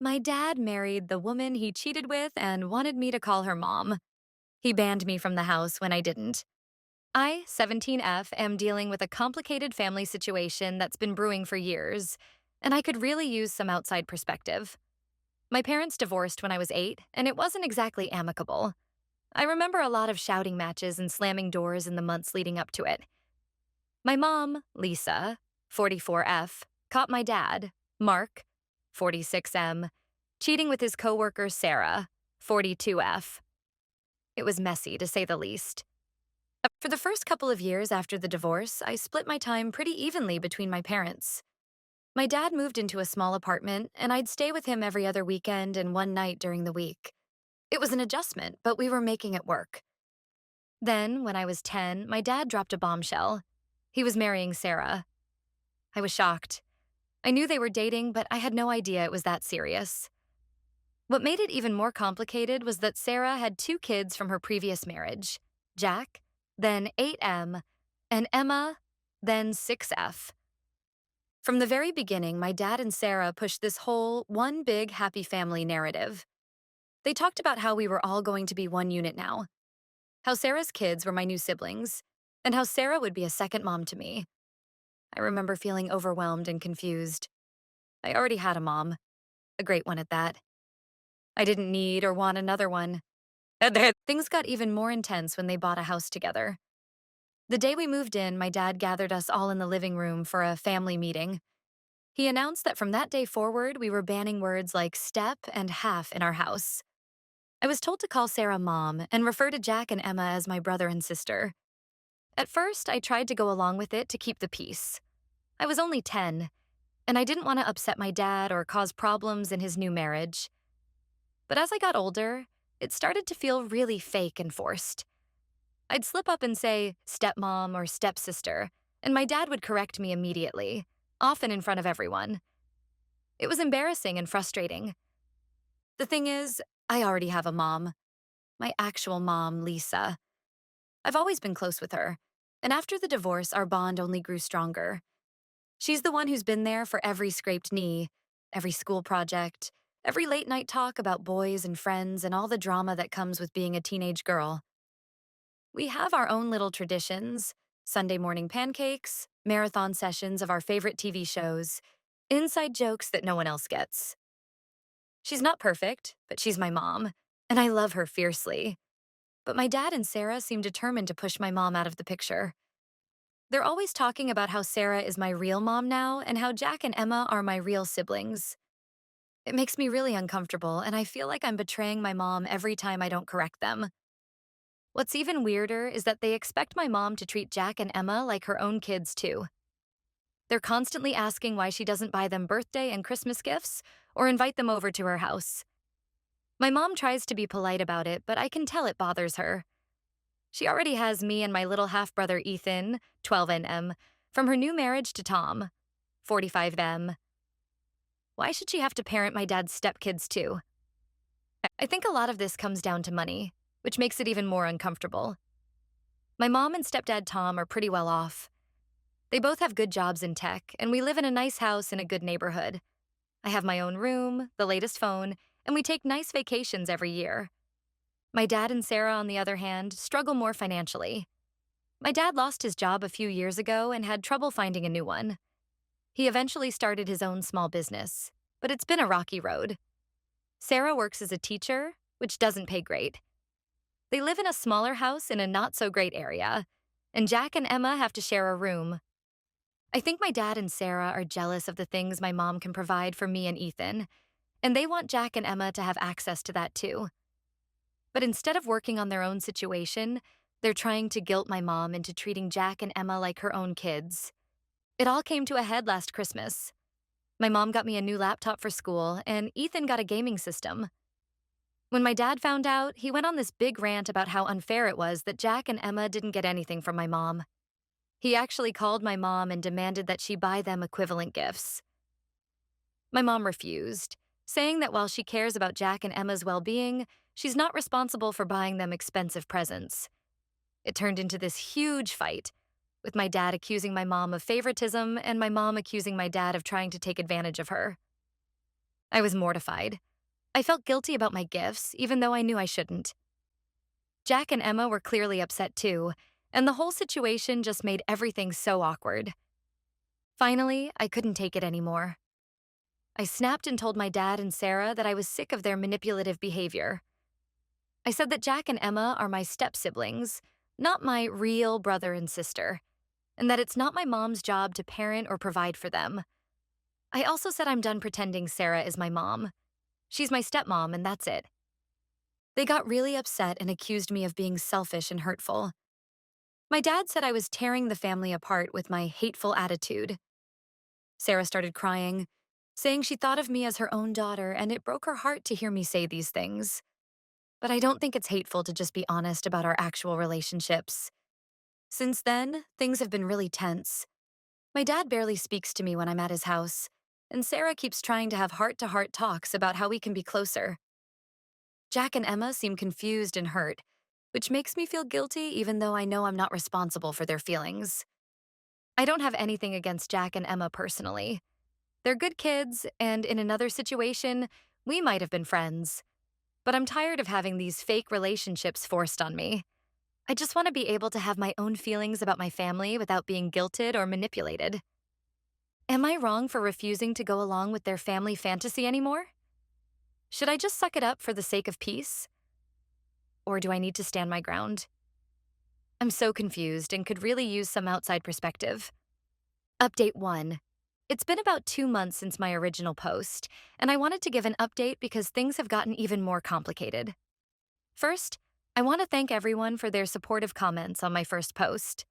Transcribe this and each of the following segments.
My dad married the woman he cheated with and wanted me to call her mom. He banned me from the house when I didn't. I, 17F, am dealing with a complicated family situation that's been brewing for years, and I could really use some outside perspective. My parents divorced when I was 8, and it wasn't exactly amicable. I remember a lot of shouting matches and slamming doors in the months leading up to it. My mom, Lisa, 44F, caught my dad, Mark, 46M, cheating with his coworker Sarah, 42F. It was messy, to say the least. For the first couple of years after the divorce, I split my time pretty evenly between my parents. My dad moved into a small apartment, and I'd stay with him every other weekend and one night during the week. It was an adjustment, but we were making it work. Then, when I was 10, my dad dropped a bombshell. He was marrying Sarah. I was shocked. I knew they were dating, but I had no idea it was that serious. What made it even more complicated was that Sarah had 2 kids from her previous marriage, Jack, then 8M, and Emma, then 6F. From the very beginning, my dad and Sarah pushed this whole one big happy family narrative. They talked about how we were all going to be one unit now, how Sarah's kids were my new siblings, and how Sarah would be a second mom to me. I remember feeling overwhelmed and confused. I already had a mom, a great one at that. I didn't need or want another one. Things got even more intense when they bought a house together. The day we moved in, my dad gathered us all in the living room for a family meeting. He announced that from that day forward, we were banning words like step and half in our house. I was told to call Sarah mom and refer to Jack and Emma as my brother and sister. At first, I tried to go along with it to keep the peace. I was only 10, and I didn't want to upset my dad or cause problems in his new marriage. But as I got older, it started to feel really fake and forced. I'd slip up and say stepmom or stepsister, and my dad would correct me immediately, often in front of everyone. It was embarrassing and frustrating. The thing is, I already have a mom. My actual mom, Lisa. I've always been close with her, and after the divorce, our bond only grew stronger. She's the one who's been there for every scraped knee, every school project, every late night talk about boys and friends and all the drama that comes with being a teenage girl. We have our own little traditions: Sunday morning pancakes, marathon sessions of our favorite TV shows, inside jokes that no one else gets. She's not perfect, but she's my mom, and I love her fiercely. But my dad and Sarah seem determined to push my mom out of the picture. They're always talking about how Sarah is my real mom now and how Jack and Emma are my real siblings. It makes me really uncomfortable, and I feel like I'm betraying my mom every time I don't correct them. What's even weirder is that they expect my mom to treat Jack and Emma like her own kids, too. They're constantly asking why she doesn't buy them birthday and Christmas gifts or invite them over to her house. My mom tries to be polite about it, but I can tell it bothers her. She already has me and my little half-brother Ethan, 12NM, from her new marriage to Tom, 45M. Why should she have to parent my dad's stepkids, too? I think a lot of this comes down to money, which makes it even more uncomfortable. My mom and stepdad Tom are pretty well off. They both have good jobs in tech, and we live in a nice house in a good neighborhood. I have my own room, the latest phone, and we take nice vacations every year. My dad and Sarah, on the other hand, struggle more financially. My dad lost his job a few years ago and had trouble finding a new one. He eventually started his own small business, but it's been a rocky road. Sarah works as a teacher, which doesn't pay great. They live in a smaller house in a not-so-great area, and Jack and Emma have to share a room. I think my dad and Sarah are jealous of the things my mom can provide for me and Ethan, and they want Jack and Emma to have access to that too. But instead of working on their own situation, they're trying to guilt my mom into treating Jack and Emma like her own kids. It all came to a head last Christmas. My mom got me a new laptop for school, and Ethan got a gaming system. When my dad found out, he went on this big rant about how unfair it was that Jack and Emma didn't get anything from my mom. He actually called my mom and demanded that she buy them equivalent gifts. My mom refused, saying that while she cares about Jack and Emma's well-being, she's not responsible for buying them expensive presents. It turned into this huge fight, with my dad accusing my mom of favoritism and my mom accusing my dad of trying to take advantage of her. I was mortified. I felt guilty about my gifts, even though I knew I shouldn't. Jack and Emma were clearly upset too, and the whole situation just made everything so awkward. Finally, I couldn't take it anymore. I snapped and told my dad and Sarah that I was sick of their manipulative behavior. I said that Jack and Emma are my step siblings, not my real brother and sister, and that it's not my mom's job to parent or provide for them. I also said I'm done pretending Sarah is my mom. She's my stepmom, and that's it. They got really upset and accused me of being selfish and hurtful. My dad said I was tearing the family apart with my hateful attitude. Sarah started crying, saying she thought of me as her own daughter, and it broke her heart to hear me say these things. But I don't think it's hateful to just be honest about our actual relationships. Since then, things have been really tense. My dad barely speaks to me when I'm at his house, and Sarah keeps trying to have heart-to-heart talks about how we can be closer. Jack and Emma seem confused and hurt, which makes me feel guilty even though I know I'm not responsible for their feelings. I don't have anything against Jack and Emma personally. They're good kids, and in another situation, we might have been friends. But I'm tired of having these fake relationships forced on me. I just want to be able to have my own feelings about my family without being guilted or manipulated. Am I wrong for refusing to go along with their family fantasy anymore? Should I just suck it up for the sake of peace? Or do I need to stand my ground? I'm so confused and could really use some outside perspective. Update 1. It's been about 2 months since my original post, and I wanted to give an update because things have gotten even more complicated. First, I want to thank everyone for their supportive comments on my first post.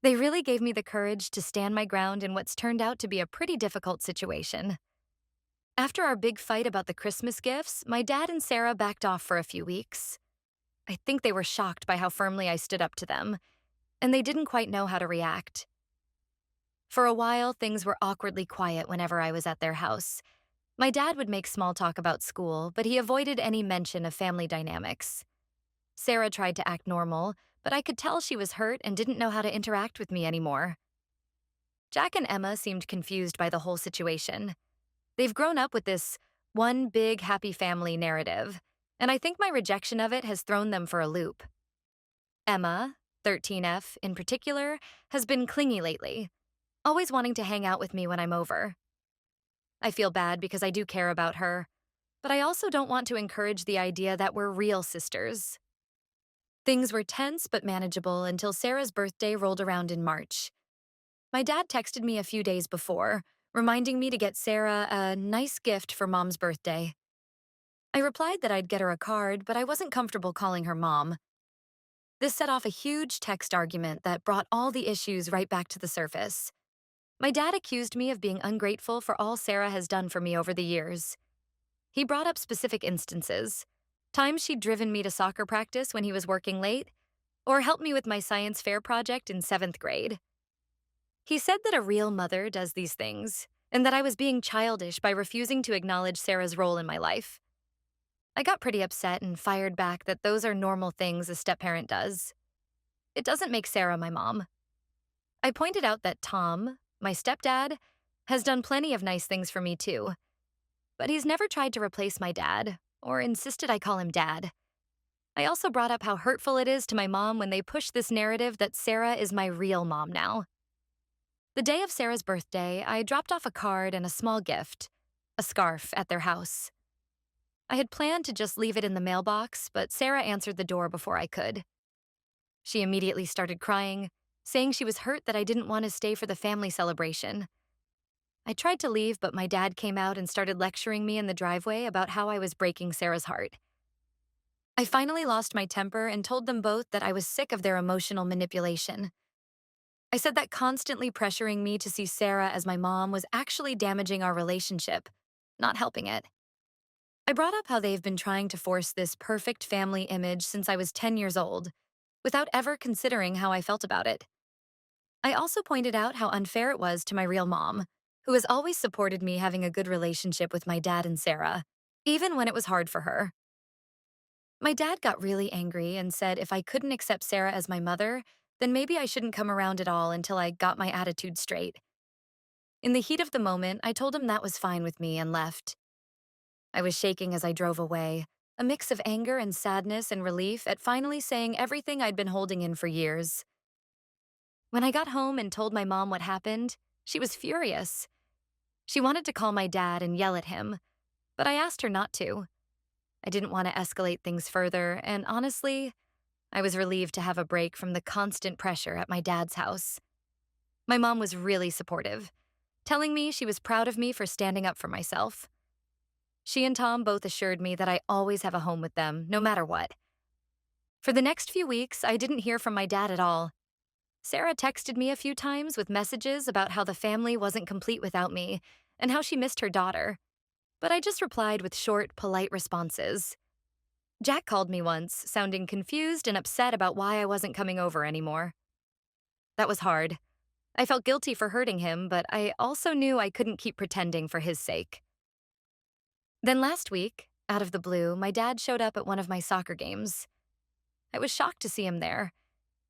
They really gave me the courage to stand my ground in what's turned out to be a pretty difficult situation. After our big fight about the Christmas gifts, my dad and Sarah backed off for a few weeks. I think they were shocked by how firmly I stood up to them, and they didn't quite know how to react. For a while, things were awkwardly quiet whenever I was at their house. My dad would make small talk about school, but he avoided any mention of family dynamics. Sarah tried to act normal, but I could tell she was hurt and didn't know how to interact with me anymore. Jack and Emma seemed confused by the whole situation. They've grown up with this one big happy family narrative, and I think my rejection of it has thrown them for a loop. Emma, 13F in particular, has been clingy lately, always wanting to hang out with me when I'm over. I feel bad because I do care about her, but I also don't want to encourage the idea that we're real sisters. Things were tense but manageable until Sarah's birthday rolled around in March. My dad texted me a few days before, reminding me to get Sarah a nice gift for Mom's birthday. I replied that I'd get her a card, but I wasn't comfortable calling her Mom. This set off a huge text argument that brought all the issues right back to the surface. My dad accused me of being ungrateful for all Sarah has done for me over the years. He brought up specific instances, times she'd driven me to soccer practice when he was working late, or helped me with my science fair project in 7th grade. He said that a real mother does these things, and that I was being childish by refusing to acknowledge Sarah's role in my life. I got pretty upset and fired back that those are normal things a step-parent does. It doesn't make Sarah my mom. I pointed out that Tom, my stepdad, has done plenty of nice things for me too, but he's never tried to replace my dad, or insisted I call him Dad. I also brought up how hurtful it is to my mom when they push this narrative that Sarah is my real mom now. The day of Sarah's birthday, I dropped off a card and a small gift, a scarf, at their house. I had planned to just leave it in the mailbox, but Sarah answered the door before I could. She immediately started crying, saying she was hurt that I didn't want to stay for the family celebration. I tried to leave, but my dad came out and started lecturing me in the driveway about how I was breaking Sarah's heart. I finally lost my temper and told them both that I was sick of their emotional manipulation. I said that constantly pressuring me to see Sarah as my mom was actually damaging our relationship, not helping it. I brought up how they've been trying to force this perfect family image since I was 10 years old, without ever considering how I felt about it. I also pointed out how unfair it was to my real mom, who has always supported me having a good relationship with my dad and Sarah, even when it was hard for her. My dad got really angry and said if I couldn't accept Sarah as my mother, then maybe I shouldn't come around at all until I got my attitude straight. In the heat of the moment, I told him that was fine with me and left. I was shaking as I drove away, a mix of anger and sadness and relief at finally saying everything I'd been holding in for years. When I got home and told my mom what happened, she was furious. She wanted to call my dad and yell at him, but I asked her not to. I didn't want to escalate things further, and honestly, I was relieved to have a break from the constant pressure at my dad's house. My mom was really supportive, telling me she was proud of me for standing up for myself. She and Tom both assured me that I always have a home with them, no matter what. For the next few weeks, I didn't hear from my dad at all. Sarah texted me a few times with messages about how the family wasn't complete without me and how she missed her daughter, but I just replied with short, polite responses. Jack called me once, sounding confused and upset about why I wasn't coming over anymore. That was hard. I felt guilty for hurting him, but I also knew I couldn't keep pretending for his sake. Then last week, out of the blue, my dad showed up at one of my soccer games. I was shocked to see him there.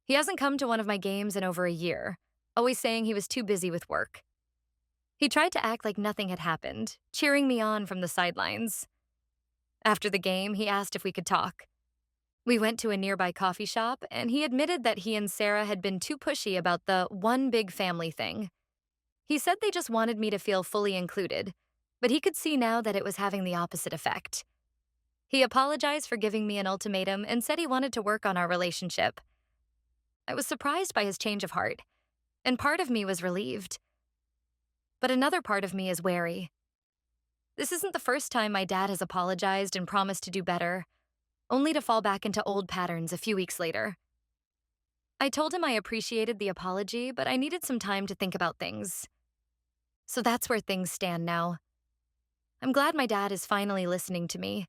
He hasn't come to one of my games in over a year, always saying he was too busy with work. He tried to act like nothing had happened, cheering me on from the sidelines. After the game, he asked if we could talk. We went to a nearby coffee shop, and he admitted that he and Sarah had been too pushy about the one big family thing. He said they just wanted me to feel fully included, but he could see now that it was having the opposite effect. He apologized for giving me an ultimatum and said he wanted to work on our relationship. I was surprised by his change of heart, and part of me was relieved. But another part of me is wary. This isn't the first time my dad has apologized and promised to do better, only to fall back into old patterns a few weeks later. I told him I appreciated the apology, but I needed some time to think about things. So that's where things stand now. I'm glad my dad is finally listening to me,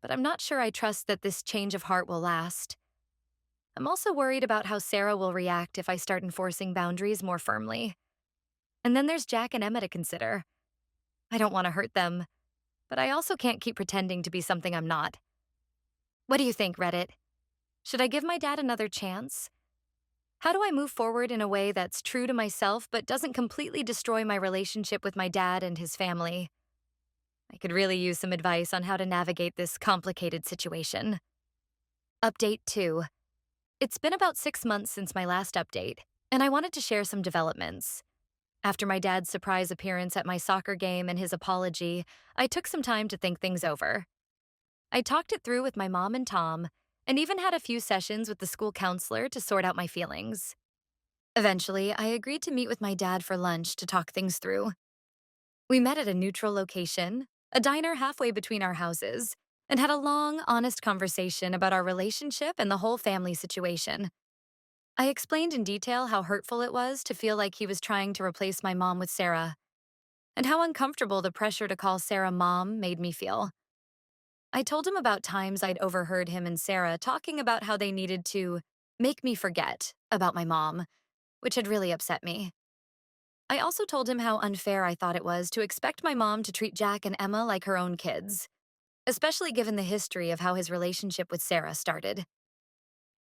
but I'm not sure I trust that this change of heart will last. I'm also worried about how Sarah will react if I start enforcing boundaries more firmly. And then there's Jack and Emma to consider. I don't want to hurt them, but I also can't keep pretending to be something I'm not. What do you think, Reddit? Should I give my dad another chance? How do I move forward in a way that's true to myself but doesn't completely destroy my relationship with my dad and his family? I could really use some advice on how to navigate this complicated situation. Update 2. It's been about 6 months since my last update, and I wanted to share some developments. After my dad's surprise appearance at my soccer game and his apology, I took some time to think things over. I talked it through with my mom and Tom, and even had a few sessions with the school counselor to sort out my feelings. Eventually, I agreed to meet with my dad for lunch to talk things through. We met at a neutral location, a diner halfway between our houses, and had a long, honest conversation about our relationship and the whole family situation. I explained in detail how hurtful it was to feel like he was trying to replace my mom with Sarah, and how uncomfortable the pressure to call Sarah mom made me feel. I told him about times I'd overheard him and Sarah talking about how they needed to make me forget about my mom, which had really upset me. I also told him how unfair I thought it was to expect my mom to treat Jack and Emma like her own kids, especially given the history of how his relationship with Sarah started.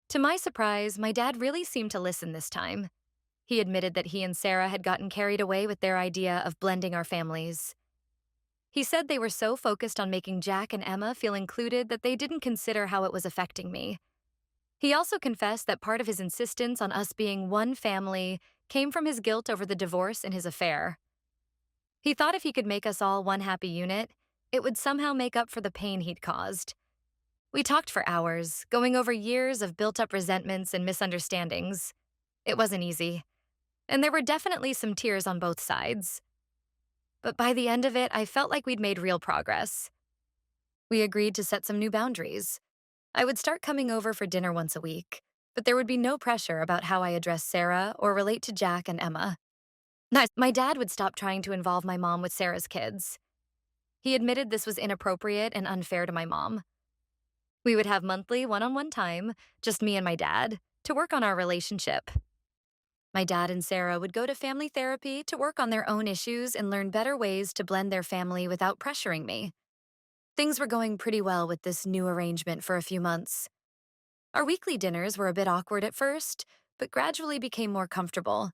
To my surprise, my dad really seemed to listen this time. He admitted that he and Sarah had gotten carried away with their idea of blending our families. He said they were so focused on making Jack and Emma feel included that they didn't consider how it was affecting me. He also confessed that part of his insistence on us being one family came from his guilt over the divorce and his affair. He thought if he could make us all one happy unit, it would somehow make up for the pain he'd caused. We talked for hours, going over years of built-up resentments and misunderstandings. It wasn't easy, and there were definitely some tears on both sides. But by the end of it, I felt like we'd made real progress. We agreed to set some new boundaries. I would start coming over for dinner once a week, but there would be no pressure about how I address Sarah or relate to Jack and Emma. My dad would stop trying to involve my mom with Sarah's kids. He admitted this was inappropriate and unfair to my mom. We would have monthly one-on-one time, just me and my dad, to work on our relationship. My dad and Sarah would go to family therapy to work on their own issues and learn better ways to blend their family without pressuring me. Things were going pretty well with this new arrangement for a few months. Our weekly dinners were a bit awkward at first, but gradually became more comfortable.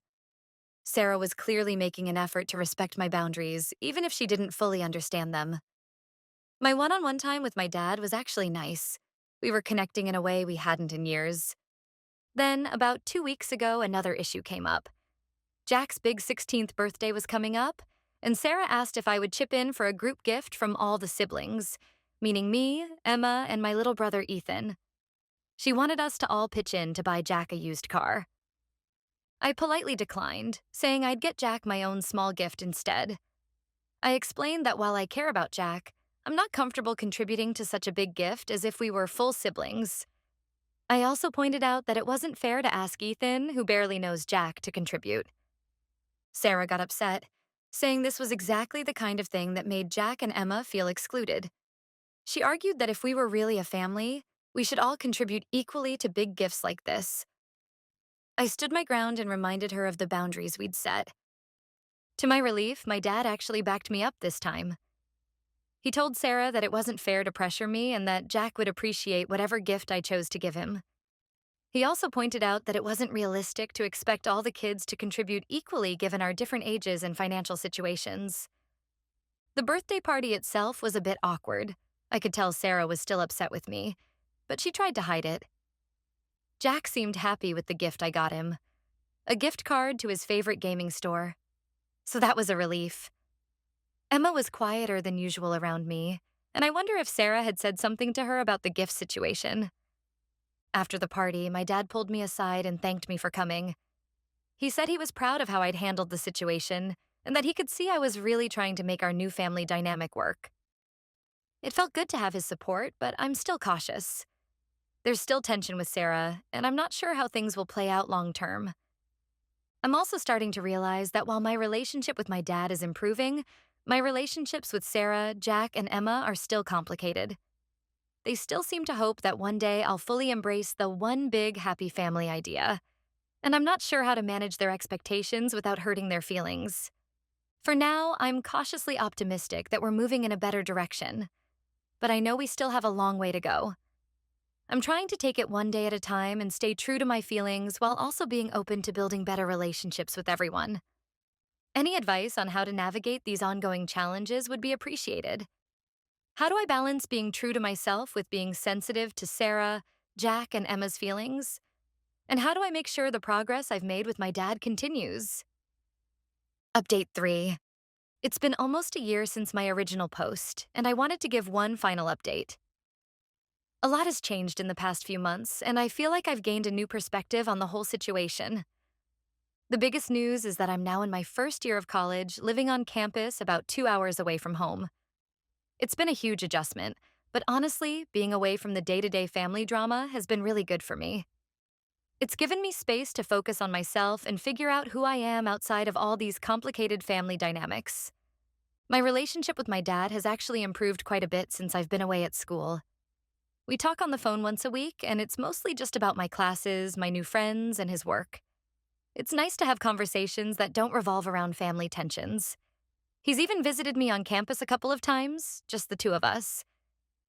Sarah was clearly making an effort to respect my boundaries, even if she didn't fully understand them. My one on one time with my dad was actually nice. We were connecting in a way we hadn't in years. Then, about 2 weeks ago, another issue came up. Jack's big 16th birthday was coming up, and Sarah asked if I would chip in for a group gift from all the siblings, meaning me, Emma, and my little brother Ethan. She wanted us to all pitch in to buy Jack a used car. I politely declined, saying I'd get Jack my own small gift instead. I explained that while I care about Jack, I'm not comfortable contributing to such a big gift as if we were full siblings. I also pointed out that it wasn't fair to ask Ethan, who barely knows Jack, to contribute. Sarah got upset, saying this was exactly the kind of thing that made Jack and Emma feel excluded. She argued that if we were really a family, we should all contribute equally to big gifts like this. I stood my ground and reminded her of the boundaries we'd set. To my relief, my dad actually backed me up this time. He told Sarah that it wasn't fair to pressure me and that Jack would appreciate whatever gift I chose to give him. He also pointed out that it wasn't realistic to expect all the kids to contribute equally given our different ages and financial situations. The birthday party itself was a bit awkward. I could tell Sarah was still upset with me, but she tried to hide it. Jack seemed happy with the gift I got him, a gift card to his favorite gaming store. So that was a relief. Emma was quieter than usual around me, and I wonder if Sarah had said something to her about the gift situation. After the party, my dad pulled me aside and thanked me for coming. He said he was proud of how I'd handled the situation and that he could see I was really trying to make our new family dynamic work. It felt good to have his support, but I'm still cautious. There's still tension with Sarah, and I'm not sure how things will play out long term. I'm also starting to realize that while my relationship with my dad is improving, my relationships with Sarah, Jack, and Emma are still complicated. They still seem to hope that one day I'll fully embrace the one big happy family idea, and I'm not sure how to manage their expectations without hurting their feelings. For now, I'm cautiously optimistic that we're moving in a better direction, but I know we still have a long way to go. I'm trying to take it one day at a time and stay true to my feelings while also being open to building better relationships with everyone. Any advice on how to navigate these ongoing challenges would be appreciated. How do I balance being true to myself with being sensitive to Sarah, Jack, and Emma's feelings? And how do I make sure the progress I've made with my dad continues? Update 3. It's been almost a year since my original post, and I wanted to give one final update. A lot has changed in the past few months, and I feel like I've gained a new perspective on the whole situation. The biggest news is that I'm now in my first year of college, living on campus about 2 hours away from home. It's been a huge adjustment, but honestly, being away from the day-to-day family drama has been really good for me. It's given me space to focus on myself and figure out who I am outside of all these complicated family dynamics. My relationship with my dad has actually improved quite a bit since I've been away at school. We talk on the phone once a week, and it's mostly just about my classes, my new friends, and his work. It's nice to have conversations that don't revolve around family tensions. He's even visited me on campus a couple of times, just the two of us.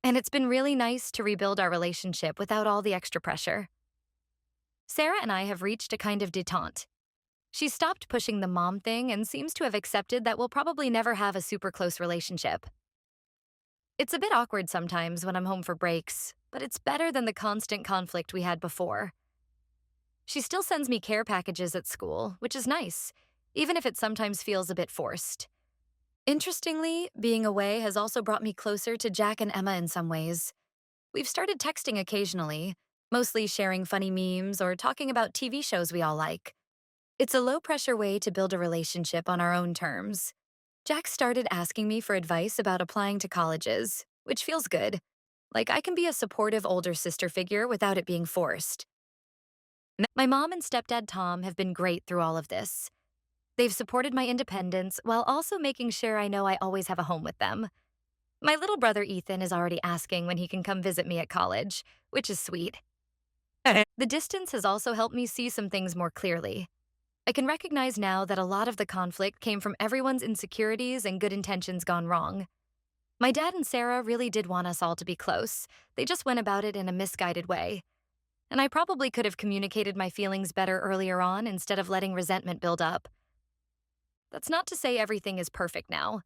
And it's been really nice to rebuild our relationship without all the extra pressure. Sarah and I have reached a kind of detente. She's stopped pushing the mom thing and seems to have accepted that we'll probably never have a super close relationship. It's a bit awkward sometimes when I'm home for breaks, but it's better than the constant conflict we had before. She still sends me care packages at school, which is nice, even if it sometimes feels a bit forced. Interestingly, being away has also brought me closer to Jack and Emma in some ways. We've started texting occasionally, mostly sharing funny memes or talking about TV shows we all like. It's a low-pressure way to build a relationship on our own terms. Jack started asking me for advice about applying to colleges, which feels good. Like I can be a supportive older sister figure without it being forced. My mom and stepdad Tom have been great through all of this. They've supported my independence while also making sure I know I always have a home with them. My little brother Ethan is already asking when he can come visit me at college, which is sweet. The distance has also helped me see some things more clearly. I can recognize now that a lot of the conflict came from everyone's insecurities and good intentions gone wrong. My dad and Sarah really did want us all to be close. They just went about it in a misguided way. And I probably could have communicated my feelings better earlier on instead of letting resentment build up. That's not to say everything is perfect now.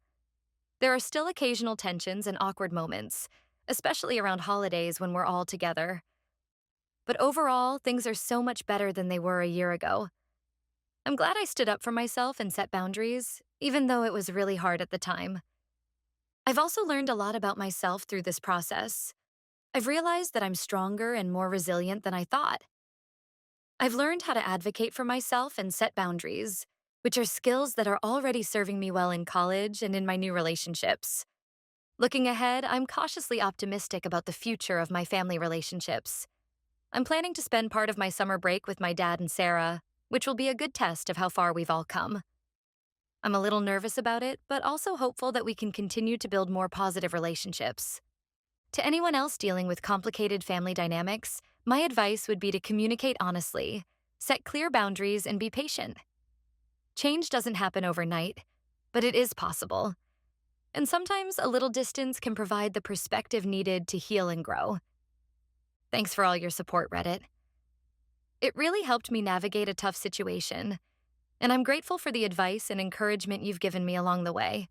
There are still occasional tensions and awkward moments, especially around holidays when we're all together. But overall, things are so much better than they were a year ago. I'm glad I stood up for myself and set boundaries, even though it was really hard at the time. I've also learned a lot about myself through this process. I've realized that I'm stronger and more resilient than I thought. I've learned how to advocate for myself and set boundaries, which are skills that are already serving me well in college and in my new relationships. Looking ahead, I'm cautiously optimistic about the future of my family relationships. I'm planning to spend part of my summer break with my dad and Sarah, which will be a good test of how far we've all come. I'm a little nervous about it, but also hopeful that we can continue to build more positive relationships. To anyone else dealing with complicated family dynamics, my advice would be to communicate honestly, set clear boundaries, and be patient. Change doesn't happen overnight, but it is possible. And sometimes a little distance can provide the perspective needed to heal and grow. Thanks for all your support, Reddit. It really helped me navigate a tough situation, and I'm grateful for the advice and encouragement you've given me along the way.